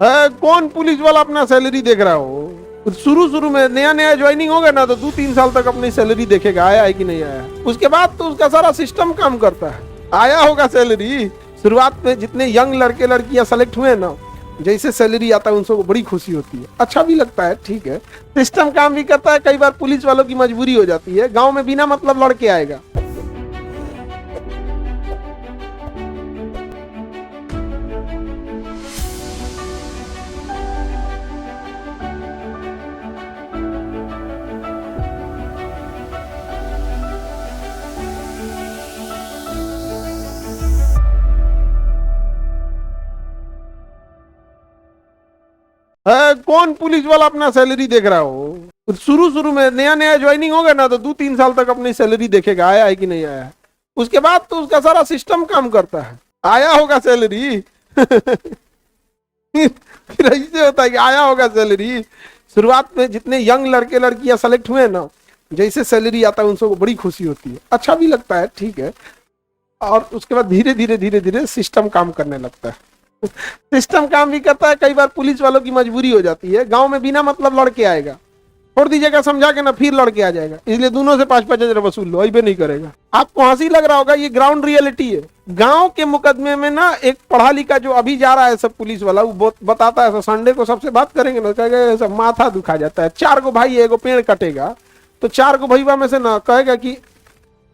कौन पुलिस वाला अपना सैलरी देख रहा हो? शुरू शुरू में नया नया ज्वाइनिंग होगा ना तो 2-3 साल तक अपनी सैलरी देखेगा आया है कि नहीं आया। उसके बाद तो उसका सारा सिस्टम काम करता है। आया होगा सैलरी। शुरुआत में जितने यंग लड़के लड़कियां सेलेक्ट हुए ना, जैसे सैलरी आता है उनको बड़ी खुशी होती है, अच्छा भी लगता है, ठीक है, सिस्टम काम भी करता है। कई बार पुलिस वालों की मजबूरी हो जाती है, गांव में बिना मतलब लड़के आएगा। कौन पुलिस वाला अपना सैलरी देख रहा हो? शुरू शुरू में नया नया ज्वाइनिंग होगा ना तो 2-3 साल तक अपनी सैलरी देखेगा आया है कि नहीं आया। उसके बाद तो उसका सारा सिस्टम काम करता है। आया होगा सैलरी। फिर ऐसे होता है कि आया होगा सैलरी। शुरुआत में जितने यंग लड़के लड़कियां सेलेक्ट हुए ना, जैसे सैलरी आता है उनको बड़ी खुशी होती है, अच्छा भी लगता है, ठीक है, और उसके बाद धीरे धीरे धीरे धीरे सिस्टम काम करने लगता है। सिस्टम काम भी करता है। कई बार पुलिस वालों की मजबूरी हो जाती है, गांव में बिना मतलब लड़के आएगा, छोड़ दीजिएगा समझा के ना, फिर लड़के आ जाएगा, इसलिए दोनों से 5-5 हजार वसूल लो, अभी नहीं करेगा। आपको हंसी लग रहा होगा, ये ग्राउंड रियलिटी है। गांव के मुकदमे में ना एक पढ़ा लिखा जो अभी जा रहा है सब पुलिस वाला, वो बताता है, संडे को सबसे बात करेंगे ना, कहेगा सब माथा दुखा जाता है। 4 गो भाई एगो पेड़ कटेगा तो 4 गो भैया में से ना कहेगा कि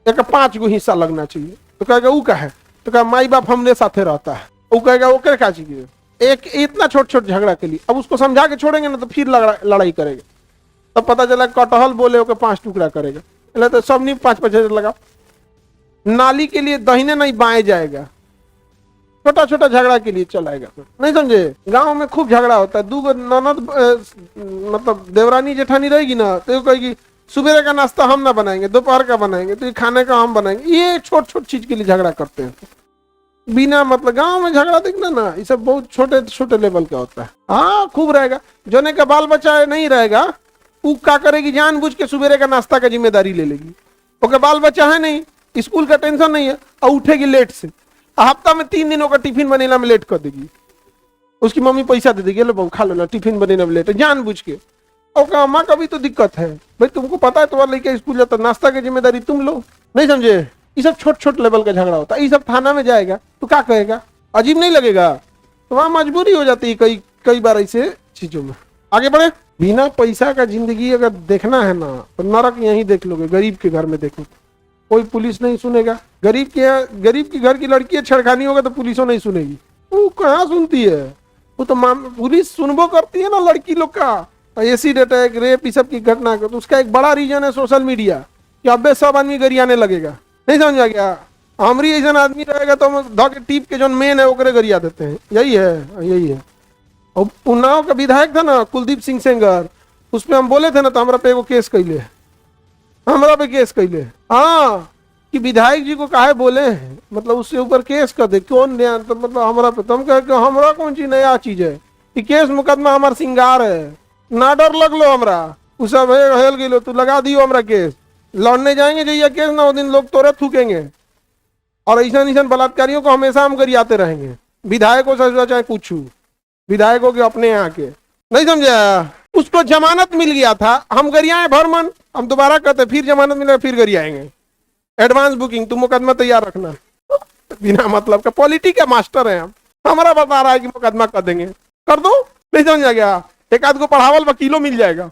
एक 5 गो हिस्सा लगना चाहिए, तो कहेगा वो का है, तो कहेगा माई बाप हमने साथे रहता है, वो कहेगा वो क्या चाहिए, एक इतना छोट छोट झगड़ा के लिए। अब उसको समझा के छोड़ेंगे ना तो फिर लड़ाई करेगा, तब तो पता चला कटहल बोले ओके 5 टुकड़ा करेगा, तो सब नहीं 5-5 हजार लगा। नाली के लिए दहीने नहीं बाएं जाएगा, छोटा छोटा झगड़ा के लिए चलाएगा, नहीं समझे। गांव में खूब झगड़ा होता है। 2 गो ननद मतलब देवरानी जेठानी रहेगी ना तो कहेगी सुबह का नाश्ता हम ना बनाएंगे, दोपहर का बनाएंगे, तो ये खाने का हम बनाएंगे। ये छोट छोट चीज के लिए झगड़ा करते हैं बिना मतलब। गांव में झगड़ा देखना ना, ये सब बहुत छोटे छोटे लेवल का होता है। हाँ खूब रहेगा। जोने का बाल बच्चा नहीं रहेगा वो क्या करेगी, जानबूझ के सुबह का नाश्ता का जिम्मेदारी ले लेगी। ओके बाल बच्चा है नहीं, स्कूल का टेंशन नहीं है, और उठेगी लेट से, हफ्ता में 3 दिनों का टिफिन बनेला में लेट कर देगी। उसकी मम्मी पैसा दे देगी, लो बहू खा लो, टिफिन बनेला में लेट, जानबूझ के। ओके अम्मा का भी तो दिक्कत है भाई, तुमको पता है तुम्हारा लड़का स्कूल जाता, नाश्ता की जिम्मेदारी तुम लो, नहीं समझे। ये सब छोट छोट लेवल का झगड़ा होता है। ये सब थाना में जाएगा तो क्या कहेगा, अजीब नहीं लगेगा? तो वहां मजबूरी हो जाती है कई कई बार ऐसे चीजों में। आगे बढ़े। बिना पैसा का जिंदगी अगर देखना है ना तो नरक यहीं देख लोगे, गरीब के घर में देखो, कोई पुलिस नहीं सुनेगा। गरीब के घर की लड़की छेड़खानी होगा तो पुलिसों नहीं सुनेगी। वो कहाँ सुनती है, वो तो पुलिस सुनबो करती है ना लड़की लोग का एसिड अटैक रेप ये सब की घटना का। तो उसका एक बड़ा रीजन है सोशल मीडिया, कि अबे सब आदमी गरियाने लगेगा, नहीं समझ आ गया। हमारी ऐसा आदमी रहेगा तो हम धोके टीप के जो मेन है ओकरे गरिया देते हैं, यही है यही है। और उन्नाव का विधायक था ना कुलदीप सिंह सेंगर, उस पर हम बोले थे ना तो हमारा पे एगो केस कैले, हमारा पे केस कैले। हाँ कि विधायक जी को काहे बोले हैं, मतलब उससे ऊपर केस कर दे, कौन ध्यान, तो मतलब हमारा पे तुम कहे कि हमारा कौन चीज नया चीज है, कि केस मुकदमा हमारा सिंगार है, ना डर लग लो हमरा, उ सब हेल गई तू लगा दियो हमरा केस, लड़ने जाएंगे जैया केस ना वो दिन लोग तोरे थूकेंगे। और ऐसा बलात्कारियों को हमेशा हम गरियाते रहेंगे, विधायकों से चाहे कुछ, विधायकों के अपने यहाँ के, नहीं समझा। उसको जमानत मिल गया था, हम गरियाए भर मन, हम दोबारा करते, फिर जमानत मिलेगा फिर गरियाएंगे। एडवांस बुकिंग, तुम मुकदमा तैयार रखना। बिना मतलब का पॉलिटिक का मास्टर है हम, हमारा बता रहा है कि मुकदमा कर देंगे, कर दो, नहीं समझ आ गया। एक आध को पढ़ावल वकीलों मिल जाएगा।